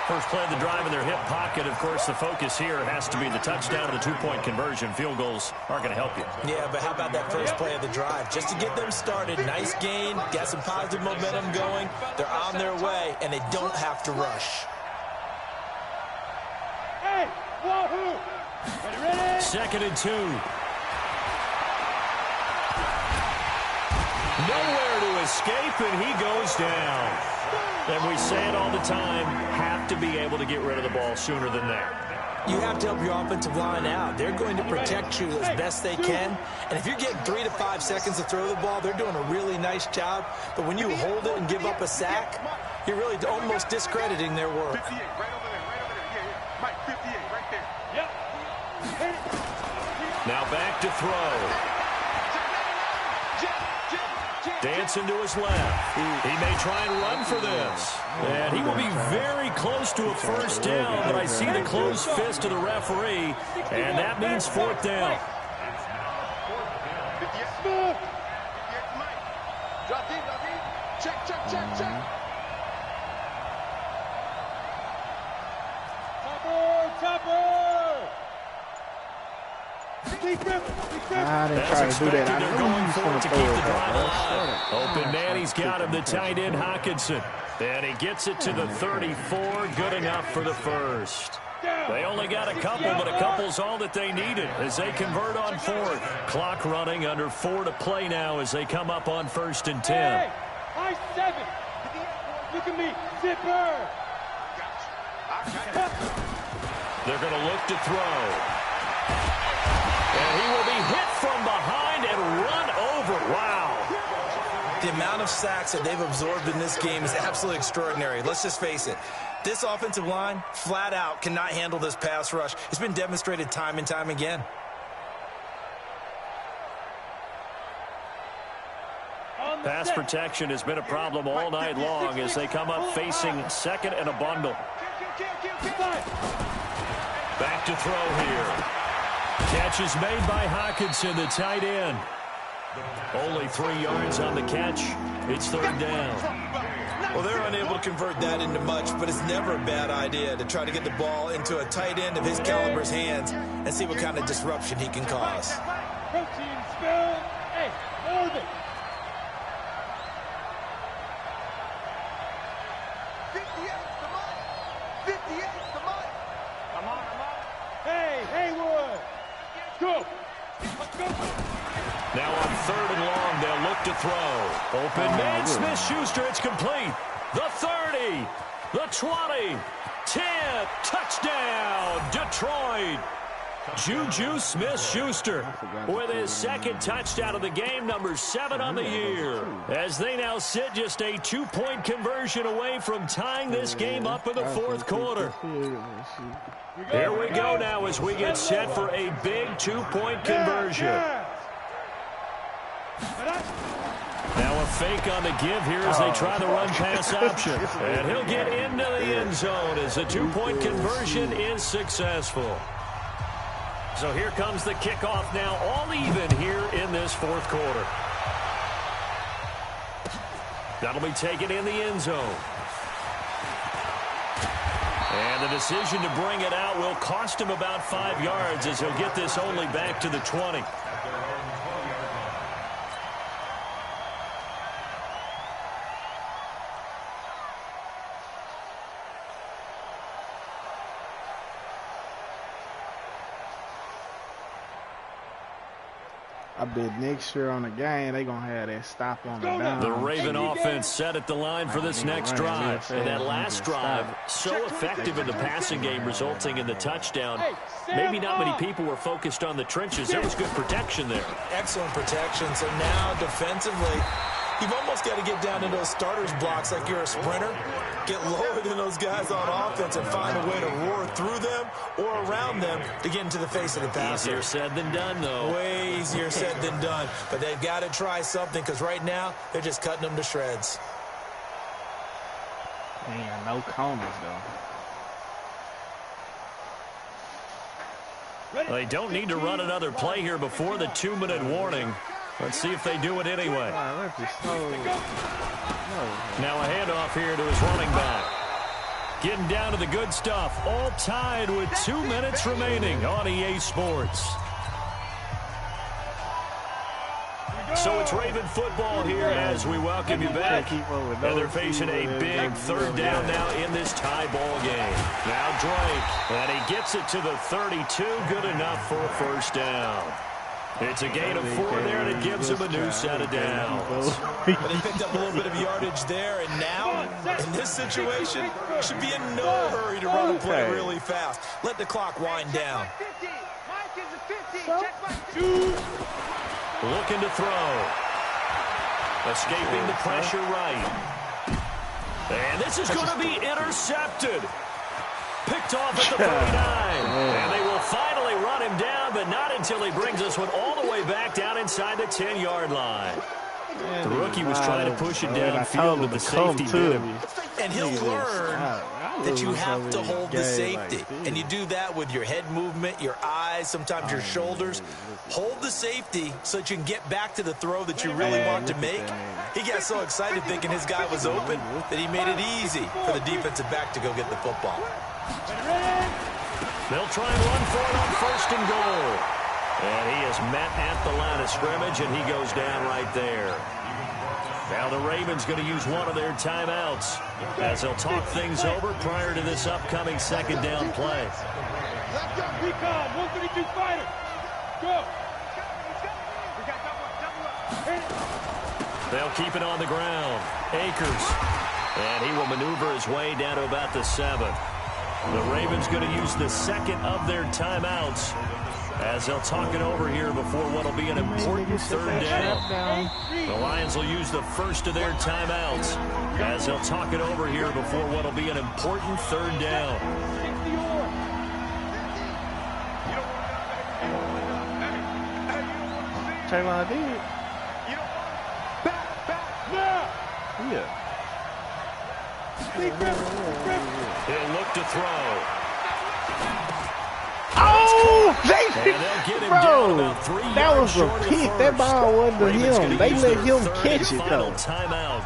First play of the drive in their hip pocket. Of course, the focus here has to be the touchdown and the two-point conversion. Field goals aren't going to help you. Yeah, but how about that first play of the drive? Just to get them started, nice gain, got some positive momentum going. They're on their way, and they don't have to rush. Hey, wahoo! Ready? 2nd and 2. Nowhere to escape, and he goes down. And we say it all the time, have to be able to get rid of the ball sooner than that. You have to help your offensive line out. They're going to protect you as best they can. And if you're getting 3 to 5 seconds to throw the ball, they're doing a really nice job. But when you hold it and give up a sack, you're really almost discrediting their work. 58, right over there, right over there. Yeah. Mike, 58, right there. Yep. Now back to throw. Dancing to his left. He may try and run for this. And he will be very close to a first down, but I see the closed fist of the referee, and that means 4th down. Drop deep, drop deep. Check, check, check, check. Topper! I didn't try to do that. I knew he was going to throw it back. Open man, he's got him, the tight end Hockenson. And he gets it to the 34, good enough for the first. They only got a couple, but a couple's all that they needed as they convert on 4th. Clock running, under 4 to play now as they come up on 1st and 10. Hey, high 7. Look at me, zipper. They're going to look to throw. And he will be hit from behind and run over. Wow. The amount of sacks that they've absorbed in this game is absolutely extraordinary. Let's just face it. This offensive line, flat out, cannot handle this pass rush. It's been demonstrated time and time again. Pass protection has been a problem all night long as they come up facing 2nd and a bundle. Back to throw here. Catch is made by Hockenson, the tight end. Only 3 yards on the catch. It's 3rd down. Well, they're unable to convert that into much, but it's never a bad idea to try to get the ball into a tight end of his caliber's hands and see what kind of disruption he can cause. Protein spill. Hey, orbit. 58, come on. 58, come on. Come on, come on. Hey, Haywood. Go. Go. Now on 3rd and long, they'll look to throw. Open man, Smith-Schuster, it's complete. The 30, the 20, 10, touchdown, Detroit. Juju Smith-Schuster with his 2nd touchdown of the game, number 7 on the year. As they now sit just a 2-point conversion away from tying this game up in the 4th quarter. Here we go now as we get set for a big 2-point conversion. Now a fake on the give here as they try the run pass option. And he'll get into the end zone as the 2-point conversion is successful. So here comes the kickoff now, all even here in this 4th quarter. That'll be taken in the end zone. And the decision to bring it out will cost him about 5 yards as he'll get this only back to the 20. I bet next year on the game, they're going to have that stop on the down. The Raven offense set at the line for this next drive. And that last drive, so effective in the passing game, resulting in the touchdown. Maybe not many people were focused on the trenches. There was good protection there. Excellent protection. So now defensively, You've almost got to get down to those starters blocks like you're a sprinter, get lower than those guys on offense and find a way to roar through them or around them to get into the face of the passer. Easier said than done, though. Way easier said than done. But they've got to try something because right now they're just cutting them to shreds. Man, no corners, though. They don't need to run another play here before the 2-minute warning. Let's see if they do it anyway. Now a handoff here to his running back. Getting down to the good stuff. All tied with 2 minutes remaining on EA Sports. So it's Raven football here as we welcome you back. And they're facing a big third down now in this tie ball game. Now Drake, and he gets it to the 32. Good enough for a first down. It's a gain of 4 there, and it gives him a new set of downs. But they picked up a little bit of yardage there, and now, in this situation, should be in no hurry to run a play really fast. Let the clock wind down. Looking to throw. Escaping the pressure right. And this is going to be intercepted. Picked off at the 39. And they will finally run him down, but not until he brings this one all the way back down inside the 10-yard line. The rookie was trying to push it downfield, but the safety did him. And he'll learn that you have to hold the safety. And you do that with your head movement, your eyes, sometimes your shoulders. Hold the safety so that you can get back to the throw that you really want to make. He got so excited thinking his guy was open that he made it easy for the defensive back to go get the football. They'll try and run for it on 1st and goal. And he is met at the line of scrimmage, and he goes down right there. Now the Ravens going to use one of their timeouts as they'll talk things over prior to this upcoming 2nd down play. Recon, 132 fighter. Go. They'll keep it on the ground. Akers. And he will maneuver his way down to about the 7. The Ravens going to use the 2nd of their timeouts as they'll talk it over here before what will be an important 3rd down. The Lions will use the 1st of their timeouts as they'll talk it over here before what will be an important 3rd down. Trayvon did. Yeah. He'll look to throw. Oh, and they'll get him down about 3 yards that was a short of pick. first. That ball wasn't to Ravens him. gonna They use let their him 3rd catch and it, final though. timeout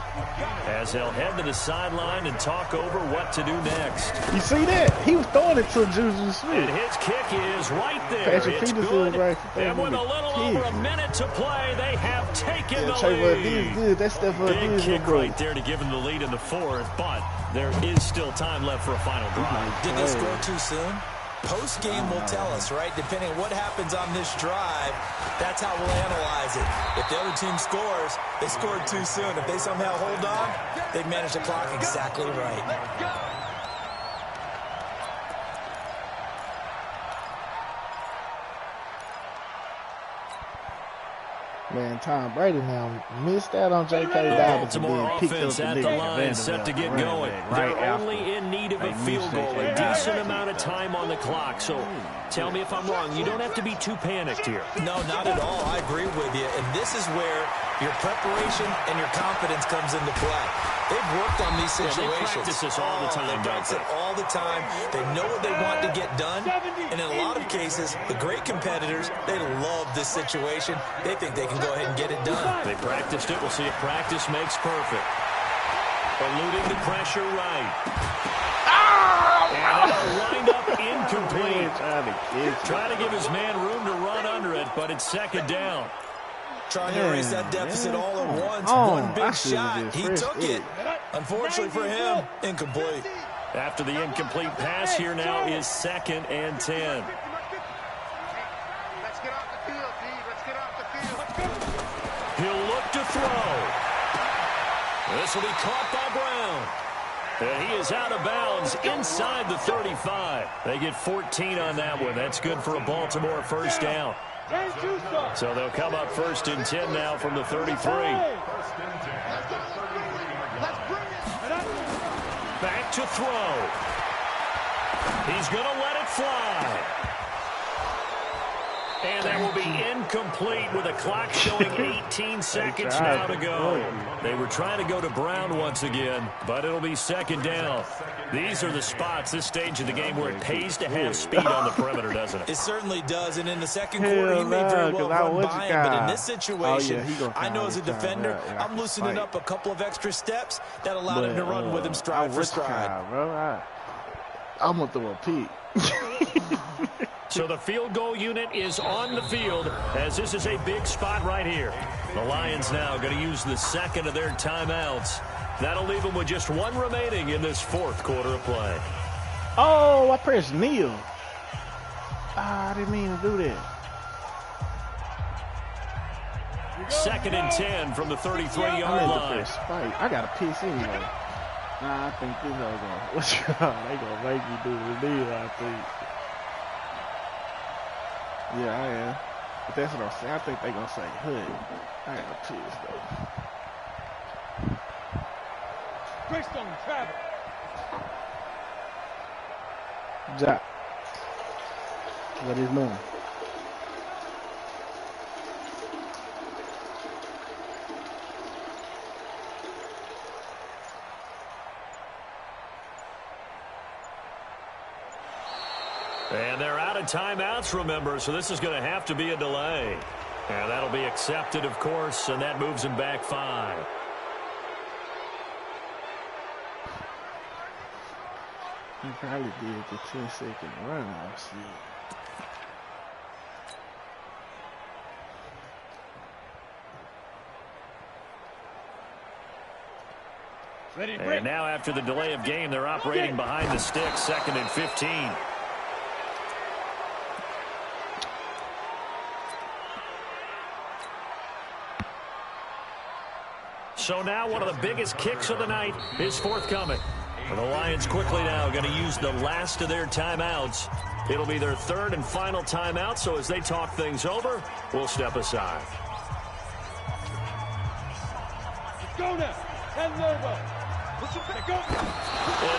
as they'll head to the sideline and talk over what to do next. You see that? He was throwing it to Juju Smith. And his kick is right there. Patrick It's Peterson good. right there And with a with the little kick. over a minute to play, they have taken the Trayvon did lead. good. That's Stephon Big Diggs kick bro. right there to give him the lead in the 4th, but there is still time left for a final drive. Did they score too soon? Post-game will tell us, right? Depending on what happens on this drive, that's how we'll analyze it. If the other team scores, they scored too soon. If they somehow hold on, they manage the clock exactly right. Man, Tom Brady now missed out on J.K. Dobbins and Baltimore then picked up offense the at the Nick line, set to get going. They're only in need of a field goal, a decent amount of time on the clock. So tell me if I'm wrong. You don't have to be too panicked here. No, not at all. I agree with you. And this is where your preparation and your confidence comes into play. They've worked on these situations. They practice this all the time, They practice it all the time. They know what they want to get done. And in a lot of cases, the great competitors, they love this situation. They think they can go ahead and get it done. They practiced it. We'll see if practice makes perfect. Eluding the pressure right. And it'll wind up incomplete. Trying to give his man room to run under it, but it's 2nd down. Trying to erase that deficit all at once. One big shot. He took it. Unfortunately for him, incomplete. After the incomplete pass, here now is 2nd and 10. Let's get off the field, D. Let's get off the field. He'll look to throw. This will be caught by Brown. And he is out of bounds inside the 35. They get 14 on that one. That's good for a Baltimore 1st down. So they'll come up 1st and 10 now from the 33. to throw. He's going to let it fly. And that will be incomplete with a clock showing 18 seconds now to go. They were trying to go to Brown once again, but it'll be second down. These are the spots, this stage of the game, where it pays to have speed on the perimeter, doesn't it? It certainly does, and in the second quarter, he may very well run by him. But in this situation, I know as a defender, I'm loosening up a couple of extra steps that allowed him to run with him stride for stride. I'm going to throw a peek. So the field goal unit is on the field as this is a big spot right here. The Lions now going to use the second of their timeouts. That'll leave them with just one remaining in this fourth quarter of play. Oh, I pressed kneel. I didn't mean to do that. Second and 10 from the 33-yard line. I got a piss anyway. Nah, I think this is going to, they going to make me do the kneel, I think. Yeah, I am. But that's what I'm saying. I think they're going to say hood. I got a piss, though. Greystone, travel. Jack. What is known? And they're out of timeouts, remember, so this is going to have to be a delay. And that'll be accepted, of course, and that moves them back 5. He probably did the 10-second run. Let's see. And now after the delay of game, they're operating behind the sticks, second and 15. So now one of the biggest kicks of the night is forthcoming. And the Lions quickly now going to use the last of their timeouts. It'll be their third and final timeout, so as they talk things over, we'll step aside. Go now. Hand over.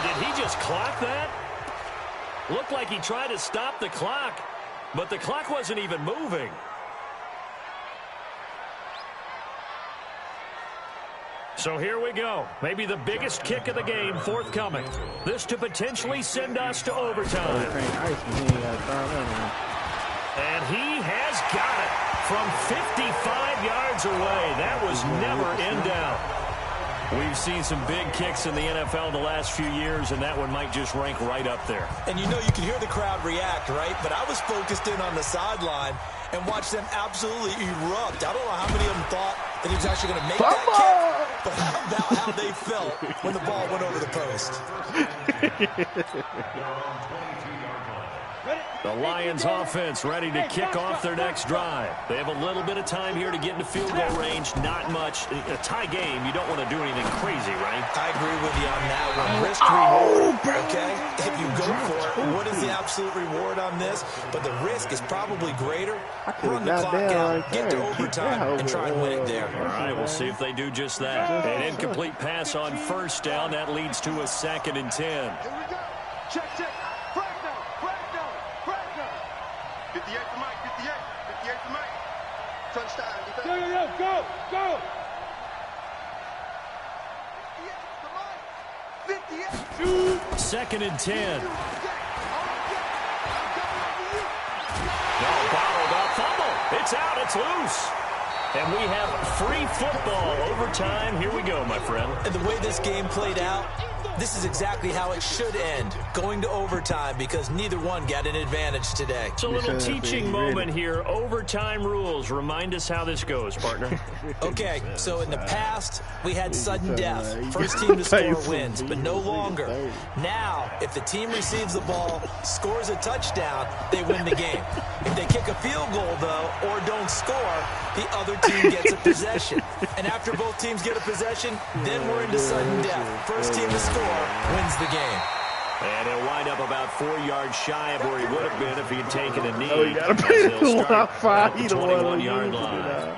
Did he just clock that? Looked like he tried to stop the clock, but the clock wasn't even moving. So here we go. Maybe the biggest kick of the game forthcoming. This to potentially send us to overtime. And he has got it from 55 yards away. That was never in doubt. We've seen some big kicks in the NFL the last few years, and that one might just rank right up there. And you know, you can hear the crowd react, right? But I was focused in on the sideline and watched them absolutely erupt. I don't know how many of them thought that he was actually going to make that kick, but how about how they felt when the ball went over the post? The Lions offense ready to kick off their next drive. They have a little bit of time here to get into field goal range. Not much. A tie game, you don't want to do anything crazy, right? I agree with you on that one. Risk reward, okay? If you go for it, what is the absolute reward on this? But the risk is probably greater. Run the clock out, get to overtime, and try and win it there. All right, we'll see if they do just that. An incomplete pass on first down. That leads to a second and 10. Here we go. Check. Breakdown. 58 for Mike. 58 for Mike. Touchdown. Go. 58 for Mike. 58. Second and 10. No, bottled up fumble. It's out. It's loose. And we have free football overtime. Here we go, my friend. And the way this game played out, this is exactly how it should end, going to overtime, because neither one got an advantage today. So a little teaching moment here. Overtime rules. Remind us how this goes, partner. Okay, so in the past, we had sudden death. First team to score wins, but no longer. Now, if the team receives the ball, scores a touchdown, they win the game. If they kick a field goal, though, or don't score, the other team gets a possession. And after both teams get a possession, then we're into sudden death. First team to score wins the game. And he'll wind up about 4 yards shy of where he would have been if he had taken a knee. Oh, you got to pay the 1-5. The 21-yard line.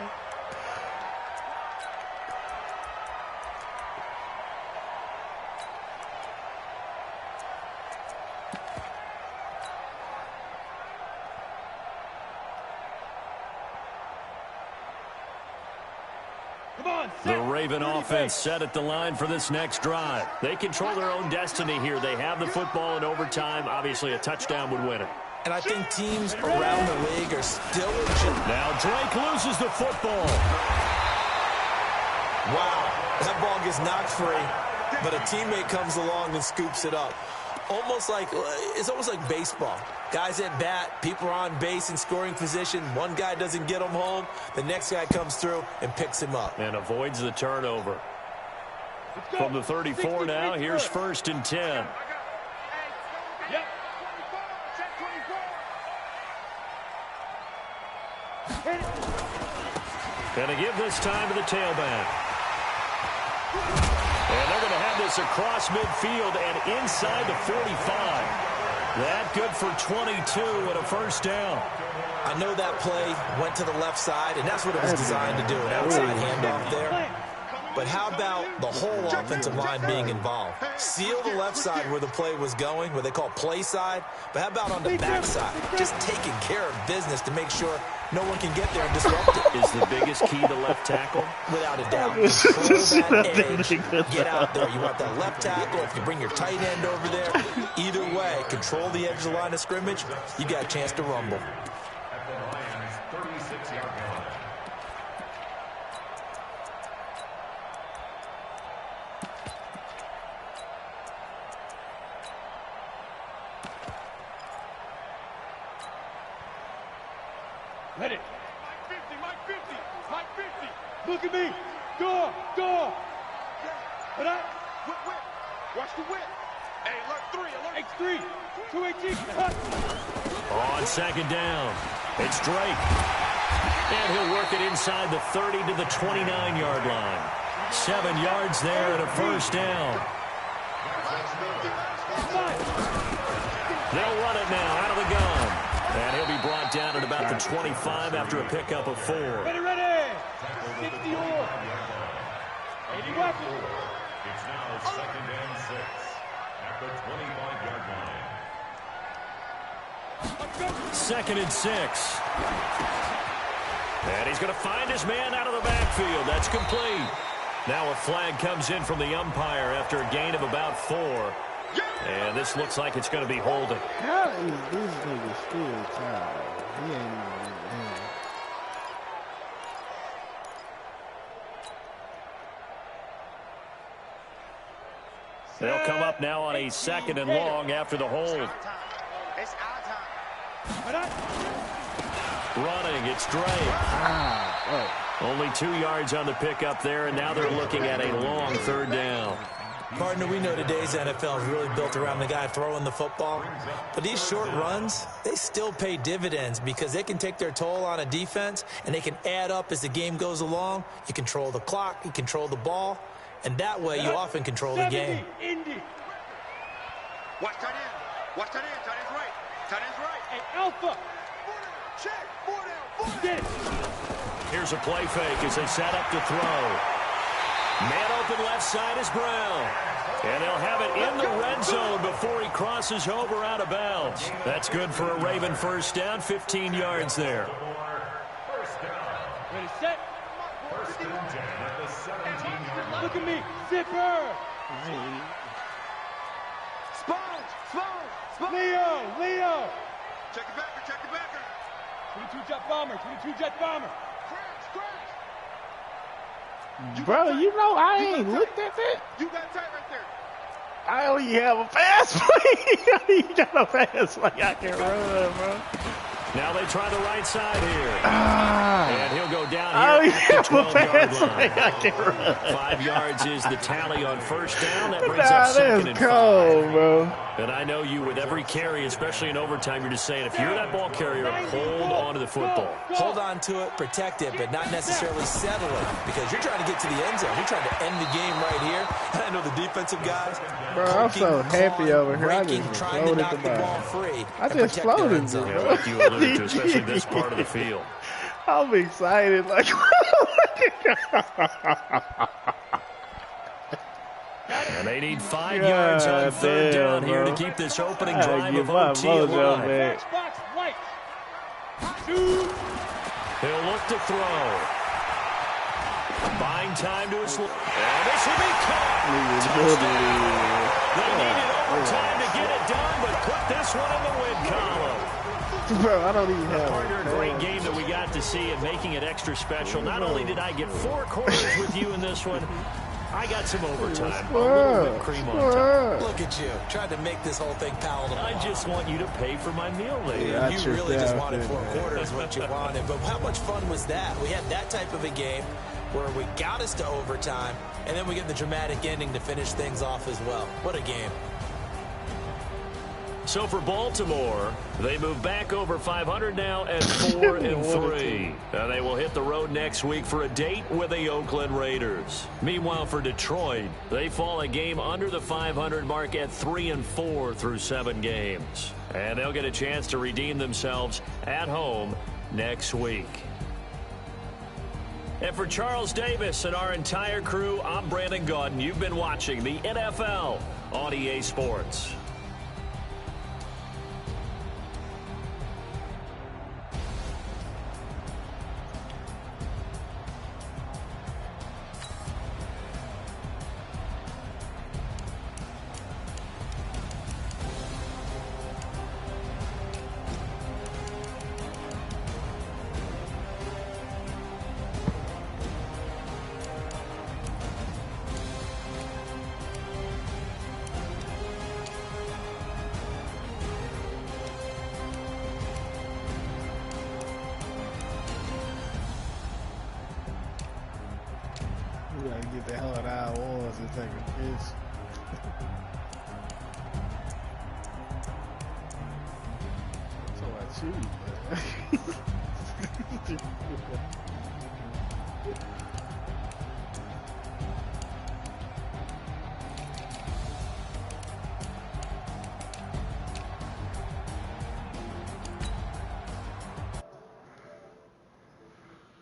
The Raven offense set at the line for this next drive. They control their own destiny here. They have the football in overtime. Obviously, a touchdown would win it. And I think teams around the league are still legit. Now Drake loses the football. Wow, that ball gets knocked free, but a teammate comes along and scoops it up. It's almost like baseball. Guys at bat, people are on base in scoring position. One guy doesn't get him home. The next guy comes through and picks him up. And avoids the turnover. From the 34 now, here's 1st and 10. Yep. Gonna give this time to the tailback. And they're going to have this across midfield and inside the 45. That good for 22 and a 1st down. I know that play went to the left side, and that's what it was designed to do, an outside handoff there. But how about the whole offensive line being involved? Seal the left side where the play was going, what they call play side. But how about on the back side? Just taking care of business to make sure no one can get there and disrupt it. Is the biggest key to left tackle? Without a doubt. Control that edge. Get out there. You want that left tackle. If you bring your tight end over there, either way, control the edge of the line of scrimmage, you got a chance to rumble. At the Lions' 36-yard line. Let it. Mike 50. Look at me. Door. But Whip. Watch the whip. Hey, alert 3. X3. 218. Cut. On 2nd down, it's Drake. And he'll work it inside the 30 to the 29-yard line. 7 yards there and a 1st down. They'll run it now out of the gun. And he'll be brought down at about the 25 after a pickup of 4. Ready. 60 or 80 weapons. It's now 2nd and 6 at the 25-yard line. 2nd and 6. And he's going to find his man out of the backfield. That's complete. Now a flag comes in from the umpire after a gain of about 4. And this looks like it's going to be holding. How is this nigga still tired? He ain't even in. They'll come up now on a 2nd and long after the hold. It's our time. Running, it's Drake. Only 2 yards on the pickup there, and now they're looking at a long 3rd down. Partner, we know today's NFL is really built around the guy throwing the football. But these short runs, they still pay dividends because they can take their toll on a defense, and they can add up as the game goes along. You control the clock, you control the ball, and that way you often control the game. Watch tight end. Tight end's right. Hey, Alpha. Check. 4 down. Get it. Here's a play fake as they set up to throw. Man open left side is Brown. And they'll have it in the red zone before he crosses over out of bounds. That's good for a Raven 1st down, 15 yards there. Ready, set. 1st and 10 at the 17-yard line. Look at me. Zipper. Sponge. Leo. Check the backer. 22 jet bomber. Crash. Brother, you know I ain't looked at that. You got tight right there. I only have a pass play. You got a pass play I can run, bro. Now they try the right side here. And he'll go down I here only at the have a 12-yard pass line. play I can run. 5 yards is the tally on 1st down. That brings up Nah, 2nd that's and cold, 5. bro. And I know you, with every carry, especially in overtime, you're just saying, if you're that ball carrier, hold on to the football. Hold on to it, protect it, but not necessarily settle it because you're trying to get to the end zone. You're trying to end the game right here. I know the defensive guys. Bro, I'm so happy over here. I Breaking, just trying to floated knock the the ball ball. free. I and just protect their floated end zone. it, Yeah, like you alluded to, especially this part of the field. I'm excited. Like, And they need 5 yards on 3rd down here to keep this opening drive of OT alive. Box, right. 2. He'll look to throw. Buying adding time to a slow. And this will be caught. They needed overtime to get it done, but put this one in the win column. Bro, I don't even have Partner, a great game that we got to see and making it extra special. Not only did I get 4 quarters with you in this one, I got some overtime. A little whipped cream on top. Look at you. Tried to make this whole thing palatable. I just want you to pay for my meal later. Yeah, You really just wanted 4 quarters, what you wanted. But how much fun was that? We had that type of a game where we got us to overtime, and then we get the dramatic ending to finish things off as well. What a game. So for Baltimore, they move back over 500 now at 4-3. They will hit the road next week for a date with the Oakland Raiders. Meanwhile, for Detroit, they fall a game under the 500 mark at 3-4 through 7 games. And they'll get a chance to redeem themselves at home next week. And for Charles Davis and our entire crew, I'm Brandon Gaudin. You've been watching the NFL on EA Sports. We gotta get the hell out of our walls and take a piss. So I choose, man.